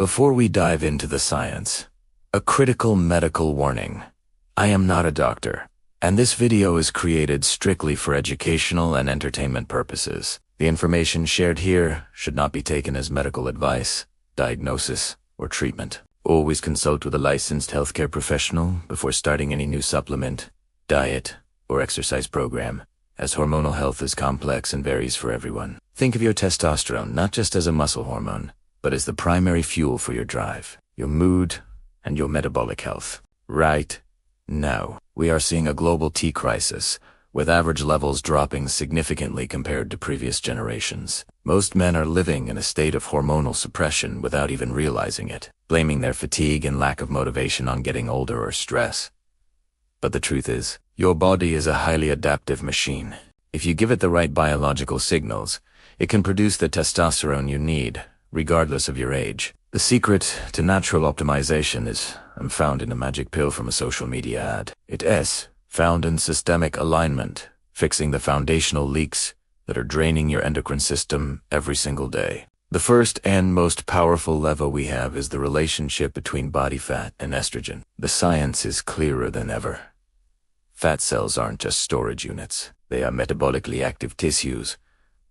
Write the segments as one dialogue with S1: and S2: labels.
S1: Before we dive into the science, a critical medical warning. I am not a doctor, and this video is created strictly for educational and entertainment purposes. The information shared here should not be taken as medical advice, diagnosis, or treatment. Always consult with a licensed healthcare professional before starting any new supplement, diet, or exercise program, as hormonal health is complex and varies for everyone. Think of your testosterone not just as a muscle hormone, but as the primary fuel for your drive, your mood, and your metabolic health. Right now, we are seeing a global T crisis, with average levels dropping significantly compared to previous generations. Most men are living in a state of hormonal suppression without even realizing it, blaming their fatigue and lack of motivation on getting older or stress. But the truth is, your body is a highly adaptive machine. If you give it the right biological signals, it can produce the testosterone you need, regardless of your age. The secret to natural optimization is found in a magic pill from a social media ad. It is found in systemic alignment, fixing the foundational leaks that are draining your endocrine system every single day. The first and most powerful lever we have is the relationship between body fat and estrogen. The science is clearer than ever. Fat cells aren't just storage units. They are metabolically active tissues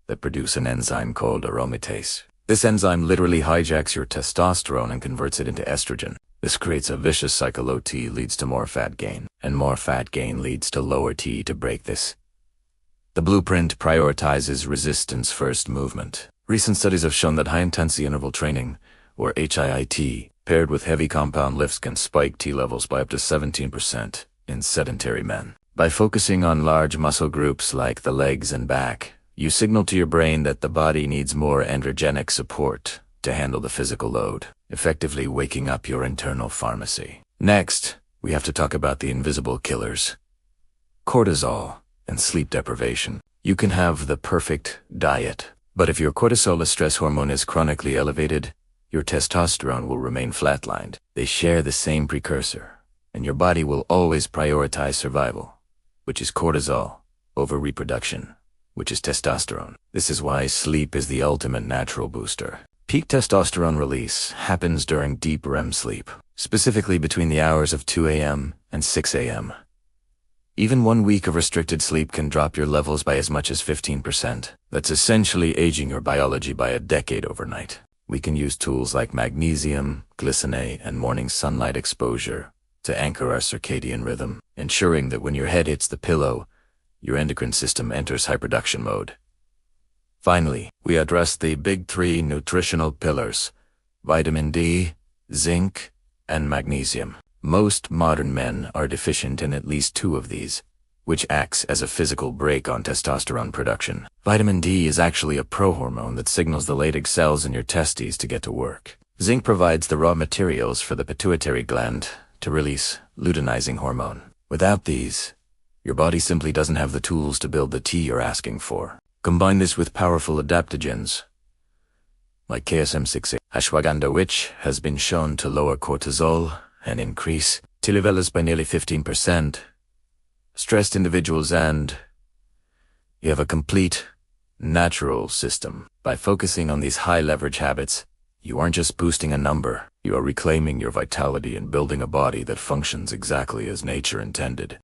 S1: that produce an enzyme called aromatase. This enzyme literally hijacks your testosterone and converts it into estrogen. This creates a vicious cycle. Low T leads to more fat gain, and more fat gain leads to lower T. To break this, the blueprint prioritizes resistance-first movement. Recent studies have shown that high-intensity interval training, or HIIT, paired with heavy compound lifts can spike T levels by up to 17% in sedentary men. By focusing on large muscle groups like the legs and back, you signal to your brain that the body needs more androgenic support to handle the physical load, effectively waking up your internal pharmacy. Next, we have to talk about the invisible killers: cortisol and sleep deprivation. You can have the perfect diet, but if your cortisol, a stress hormone, is chronically elevated, your testosterone will remain flatlined. They share the same precursor, and your body will always prioritize survival, which is cortisol, over reproduction, which is testosterone. This is why sleep is the ultimate natural booster. Peak testosterone release happens during deep REM sleep, specifically between the hours of 2 a.m. and 6 a.m. Even 1 week of restricted sleep can drop your levels by as much as 15%. That's essentially aging your biology by a decade overnight. We can use tools like magnesium, glycinate, and morning sunlight exposure to anchor our circadian rhythm, ensuring that when your head hits the pillow, your endocrine system enters hyperduction mode. Finally, we address the big three nutritional pillars: vitamin D, zinc, and magnesium. Most modern men are deficient in at least 2 of these, which acts as a physical brake on testosterone production. Vitamin D is actually a prohormone that signals the Leydig cells in your testes to get to work. Zinc provides the raw materials for the pituitary gland to release luteinizing hormone. Without these, your body simply doesn't have the tools to build the T you're asking for. Combine this with powerful adaptogens, like KSM-6A ashwagandha, which has been shown to lower cortisol and increase T levels by nearly 15%. Stressed individuals, and you have a complete, natural system. By focusing on these high-leverage habits, you aren't just boosting a number, you are reclaiming your vitality and building a body that functions exactly as nature intended.